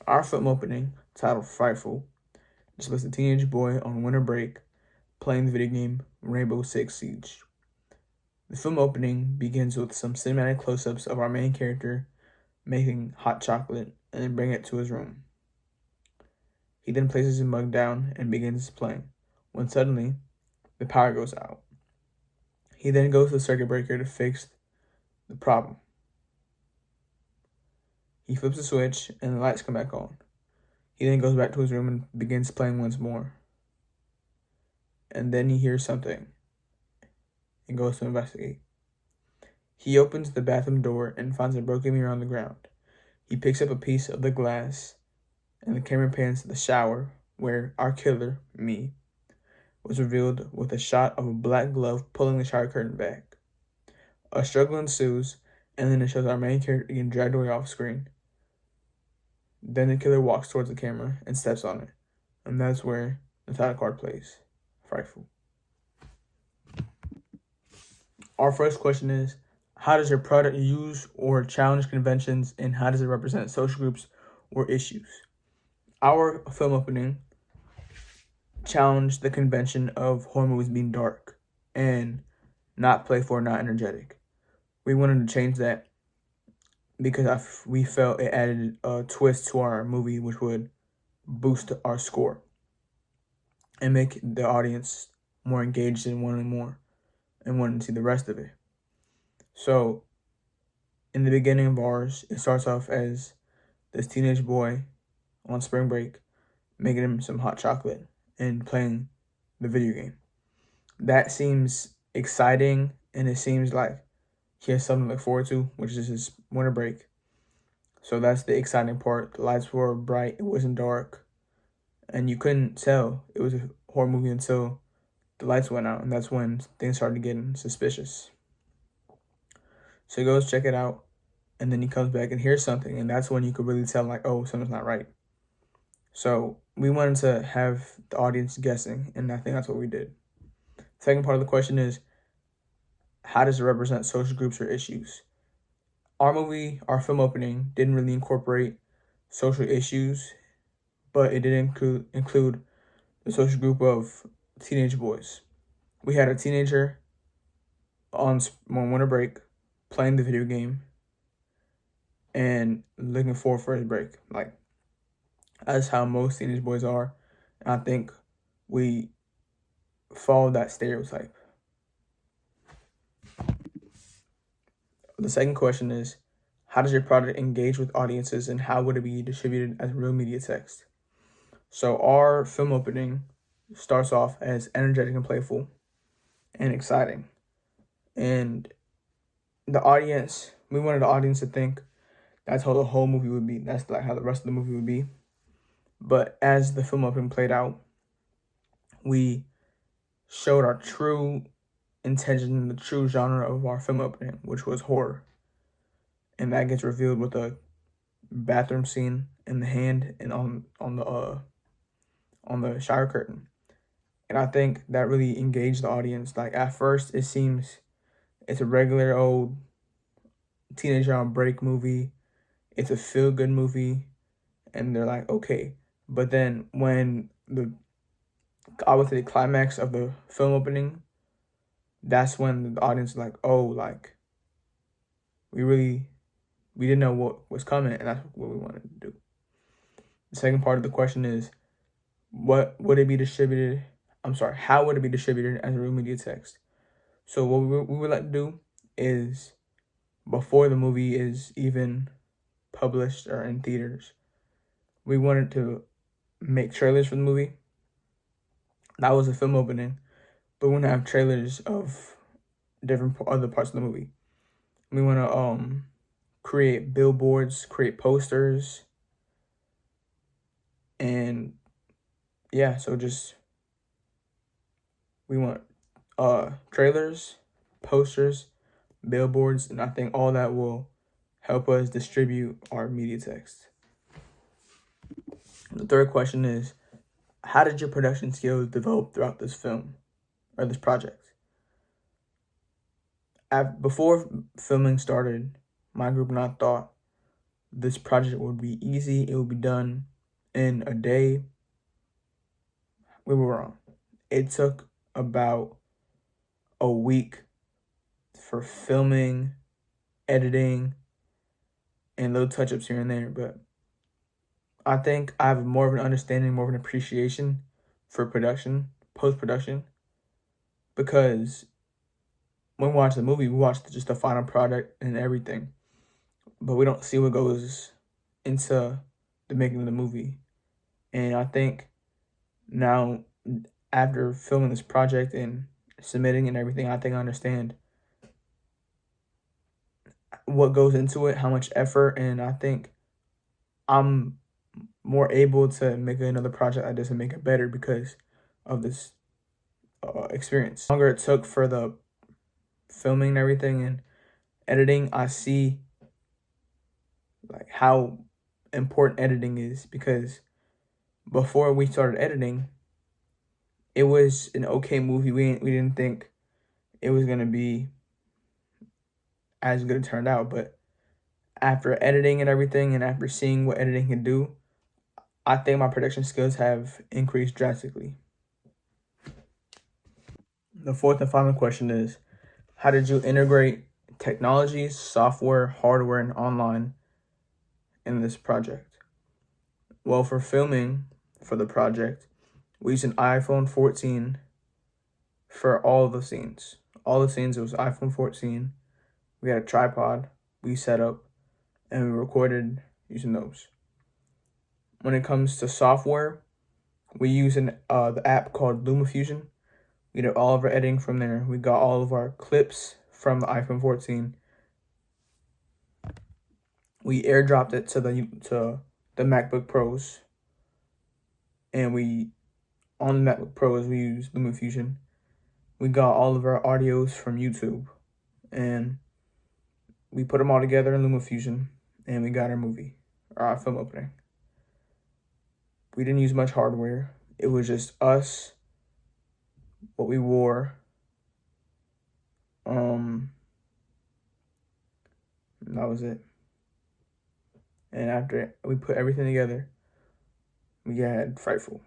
Our film opening, titled Frightful, displays a teenage boy on winter break playing the video game Rainbow Six Siege. The film opening begins with some cinematic close-ups of our main character making hot chocolate and then bringing it to his room. He then places his mug down and begins playing, when suddenly the power goes out. He then goes to the circuit breaker to fix the problem. He flips the switch and the lights come back on. He then goes back to his room and begins playing once more. And then he hears something and goes to investigate. He opens the bathroom door and finds a broken mirror on the ground. He picks up a piece of the glass and the camera pans to the shower where our killer, me, was revealed with a shot of a black glove pulling the shower curtain back. A struggle ensues, and then it shows our main character getting dragged away off screen. Then the killer walks towards the camera and steps on it, and that's where the title card plays. Frightful. Our first question is, how does your product use or challenge conventions, and how does it represent social groups or issues? Our film opening challenged the convention of horror movies being dark and not playful or not energetic. We wanted to change that because we felt it added a twist to our movie, which would boost our score and make the audience more engaged in wanting more and wanting to see the rest of it. So, in the beginning of ours, it starts off as this teenage boy on spring break making him some hot chocolate and playing the video game. That seems exciting, and it seems like he has something to look forward to, which is his winter break. So that's the exciting part. The lights were bright, it wasn't dark, and you couldn't tell it was a horror movie until the lights went out, and that's when things started getting suspicious. So he goes check it out, and then he comes back and hears something, and that's when you could really tell, like, oh, something's not right. So we wanted to have the audience guessing, and I think that's what we did. Second part of the question is, how does it represent social groups or issues? Our movie, our film opening, didn't really incorporate social issues, but it did include the social group of teenage boys. We had a teenager on winter break playing the video game and looking forward for his break. Like, that's how most teenage boys are. And I think we followed that stereotype. The second question is, how does your product engage with audiences, and how would it be distributed as real media text? So our film opening starts off as energetic and playful and exciting. And the audience, we wanted the audience to think that's how the whole movie would be. That's like how the rest of the movie would be. But as the film opening played out, we showed our true intention, the true genre of our film opening, which was horror. And that gets revealed with a bathroom scene in the hand and on the shower curtain. And I think that really engaged the audience. Like, at first it seems it's a regular old teenager on break movie. It's a feel-good movie, and they're like, okay. But then when I would say the climax of the film opening, that's when the audience is like, oh, like, we didn't know what was coming, and that's what we wanted to do. The second part of the question is, how would it be distributed as a real media text? So what we would like to do is, before the movie is even published or in theaters, we wanted to make trailers for the movie. That was a film opening, but we want to have trailers of different other parts of the movie. We want to create billboards, create posters, and yeah, so just we want trailers, posters, billboards, and I think all that will help us distribute our media text. The third question is, how did your production skills develop throughout this film or this project? Before filming started, my group and I thought, this project would be easy. It would be done in a day. We were wrong. It took about a week for filming, editing, and little touch-ups here and there. But I think I have more of an understanding, more of an appreciation for production, post-production, because when we watch the movie, we watch just the final product and everything, but we don't see what goes into the making of the movie. And I think now, after filming this project and submitting and everything, I think I understand what goes into it, how much effort, and I think I'm more able to make another project like this and make it better because of this experience. The longer it took for the filming and everything and editing, I see like how important editing is, because before we started editing, it was an okay movie. We didn't think it was gonna be as good as it turned out, but after editing and everything, and after seeing what editing can do, I think my production skills have increased drastically. The fourth and final question is, how did you integrate technology, software, hardware, and online in this project? Well, for filming for the project, we used an iPhone 14 for all the scenes. All the scenes, it was iPhone 14. We had a tripod we set up, and we recorded using those. When it comes to software, we use the app called LumaFusion. We did all of our editing from there. We got all of our clips from the iPhone 14. We airdropped it to the MacBook Pros, and on the MacBook Pros we used LumaFusion. We got all of our audios from YouTube, and we put them all together in LumaFusion, and we got our film opening. We didn't use much hardware. It was just us, what we wore. That was it. And after we put everything together, we had Frightful.